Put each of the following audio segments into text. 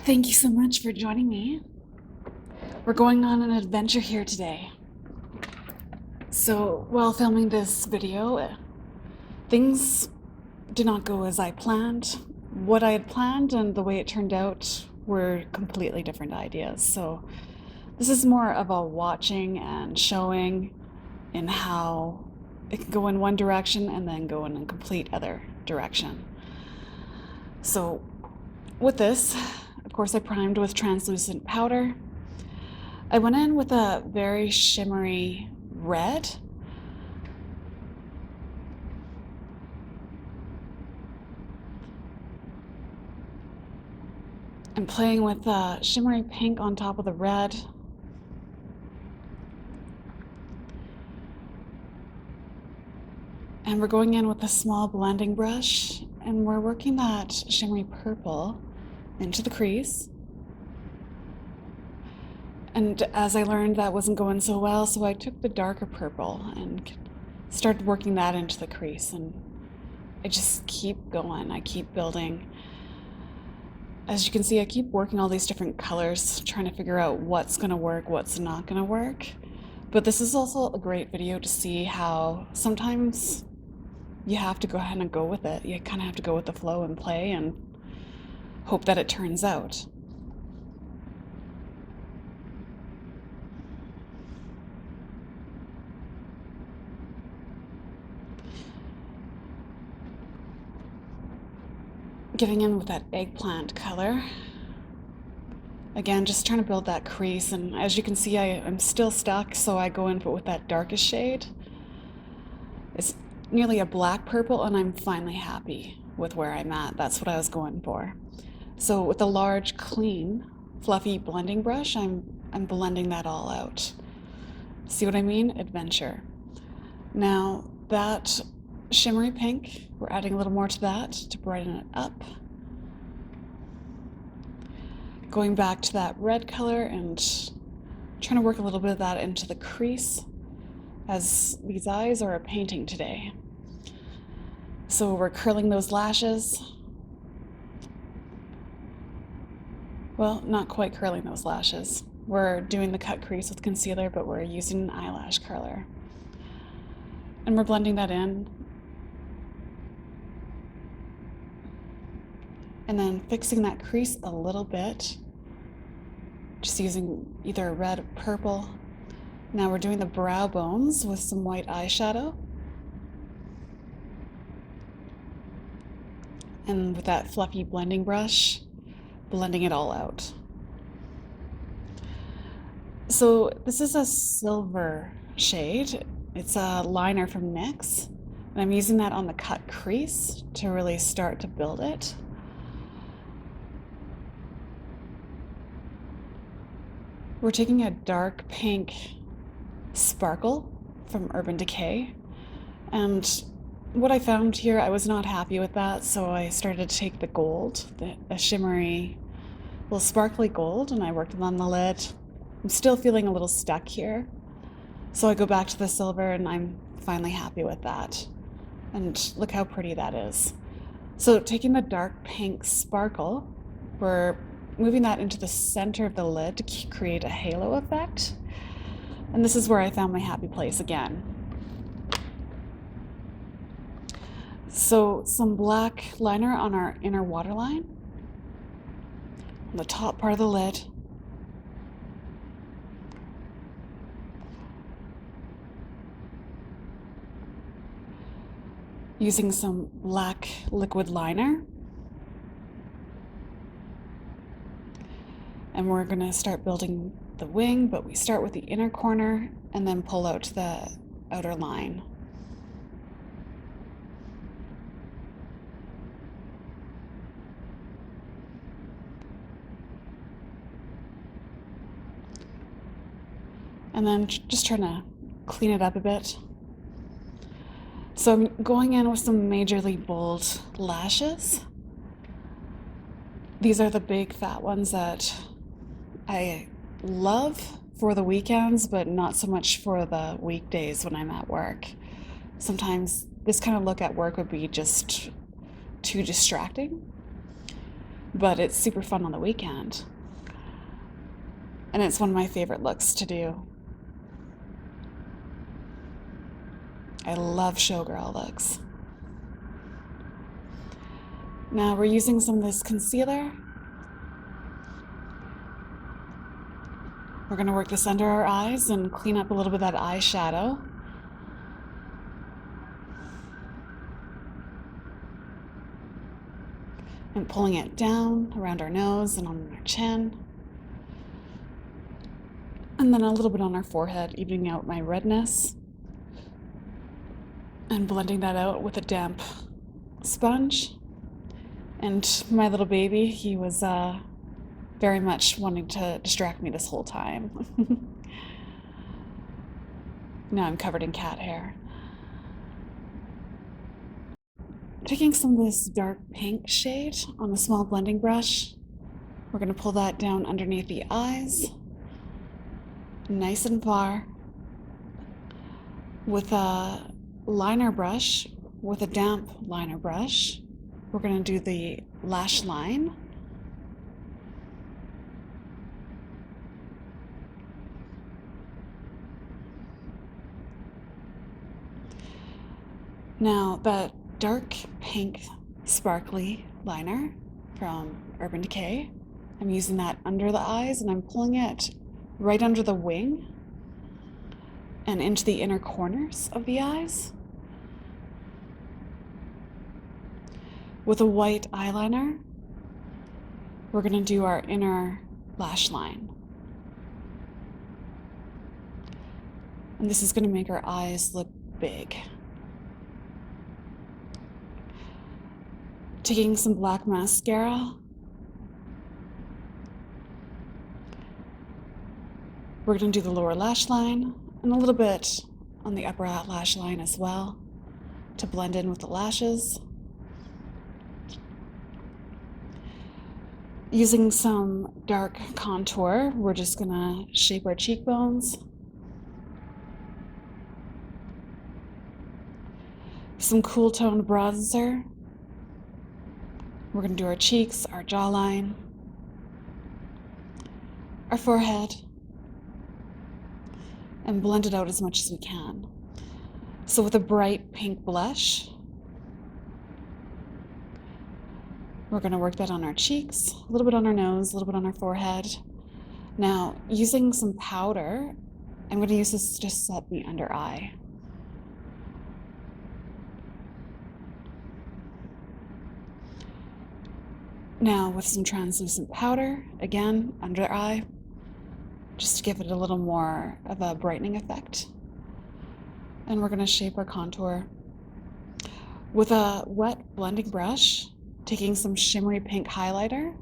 Thank you so much for joining me. We're going on an adventure here today. So, while filming this video, things did not go as I planned. What I had planned and the way it turned out were completely different ideas. So, this is more of a watching and showing in how it can go in one direction and then go in a complete other direction. So, with this, of course, I primed with translucent powder. I went in with a very shimmery red. I'm playing with shimmery pink on top of the red. And we're going in with a small blending brush, and we're working that shimmery purple into the crease. And as I learned, that wasn't going so well, so I took the darker purple and started working that into the crease. And I just keep going, I keep building. As you can see, I keep working all these different colors, trying to figure out what's gonna work, what's not gonna work. But this is also a great video to see how sometimes you have to go ahead and go with it. You kind of have to go with the flow and play and hope that it turns out. Getting in with that eggplant color. Again, just trying to build that crease, and as you can see, I'm still stuck, so I go in with that darkest shade. It's nearly a black purple, and I'm finally happy with where I'm at. That's what I was going for. So with a large, clean, fluffy blending brush, I'm blending that all out. See what I mean? Adventure. Now that shimmery pink, we're adding a little more to that to brighten it up. Going back to that red color and trying to work a little bit of that into the crease, as these eyes are a painting today. So we're curling those lashes. Well, not quite curling those lashes. We're doing the cut crease with concealer, but we're using an eyelash curler. And we're blending that in. And then fixing that crease a little bit, just using either a red or purple. Now we're doing the brow bones with some white eyeshadow. And with that fluffy blending brush, blending it all out. So this is a silver shade. It's a liner from NYX. And I'm using that on the cut crease to really start to build it. We're taking a dark pink sparkle from Urban Decay, and what I found here, I was not happy with that, so I started to take the gold, a shimmery, little sparkly gold, and I worked it on the lid. I'm still feeling a little stuck here, so I go back to the silver, and I'm finally happy with that. And look how pretty that is. So taking the dark pink sparkle, we're moving that into the center of the lid to create a halo effect. And this is where I found my happy place again. So some black liner on our inner waterline, on the top part of the lid. Using some black liquid liner. And we're gonna start building the wing, but we start with the inner corner and then pull out to the outer line. And then just trying to clean it up a bit. So I'm going in with some majorly bold lashes. These are the big fat ones that I love for the weekends, but not so much for the weekdays when I'm at work. Sometimes this kind of look at work would be just too distracting. but it's super fun on the weekend. And it's one of my favorite looks to do. I love Showgirl looks. Now we're using some of this concealer. We're going to work this under our eyes and clean up a little bit of that eyeshadow. And pulling it down around our nose and on our chin. And then a little bit on our forehead, evening out my redness. And blending that out with a damp sponge. And my little baby, he was very much wanting to distract me this whole time. Now I'm covered in cat hair. Taking some of this dark pink shade on a small blending brush, we're going to pull that down underneath the eyes, nice and far, with a liner brush, with a damp liner brush. We're going to do the lash line. Now that dark pink sparkly liner from Urban Decay, I'm using that under the eyes and I'm pulling it right under the wing and into the inner corners of the eyes. With a white eyeliner, we're going to do our inner lash line. And this is going to make our eyes look big. Taking some black mascara, we're going to do the lower lash line and a little bit on the upper lash line as well to blend in with the lashes. Using some dark contour, we're just going to shape our cheekbones. Some cool toned bronzer. We're going to do our cheeks, our jawline, our forehead, and blend it out as much as we can. So with a bright pink blush, we're going to work that on our cheeks, a little bit on our nose, a little bit on our forehead. Now, using some powder, I'm going to use this to just set the under eye. Now with some translucent powder, again, under eye, just to give it a little more of a brightening effect. And we're going to shape our contour. With a wet blending brush, taking some shimmery pink highlighter,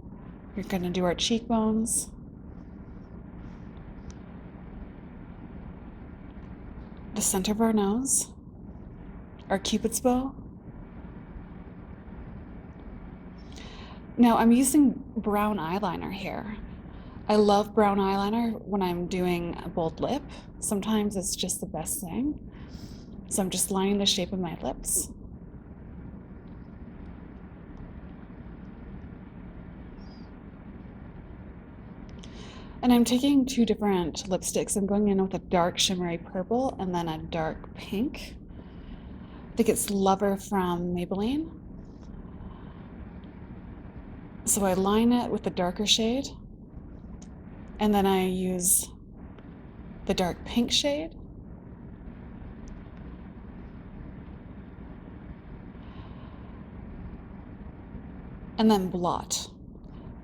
we're going to do our cheekbones, the center of our nose, our Cupid's bow. Now I'm using brown eyeliner here. I love brown eyeliner when I'm doing a bold lip. Sometimes it's just the best thing. So I'm just lining the shape of my lips. And I'm taking two different lipsticks. I'm going in with a dark shimmery purple and then a dark pink. I think it's Lover from Maybelline. So I line it with the darker shade, and then I use the dark pink shade. And then blot.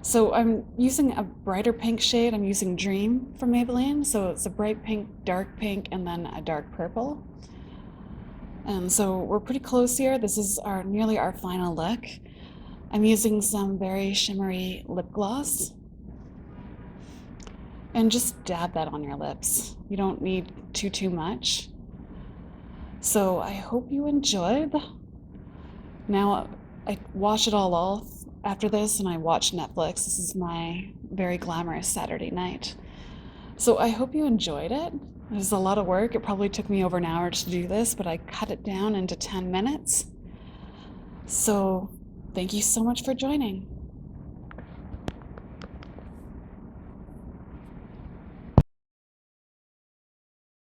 So I'm using a brighter pink shade. I'm using Dream from Maybelline. So it's a bright pink, dark pink, and then a dark purple. And so we're pretty close here. This is nearly our final look. I'm using some very shimmery lip gloss. And just dab that on your lips. You don't need too much. So I hope you enjoyed. Now I wash it all off after this and I watch Netflix. This is my very glamorous Saturday night. So I hope you enjoyed it. It was a lot of work. It probably took me over an hour to do this, but I cut it down into 10 minutes. So thank you so much for joining.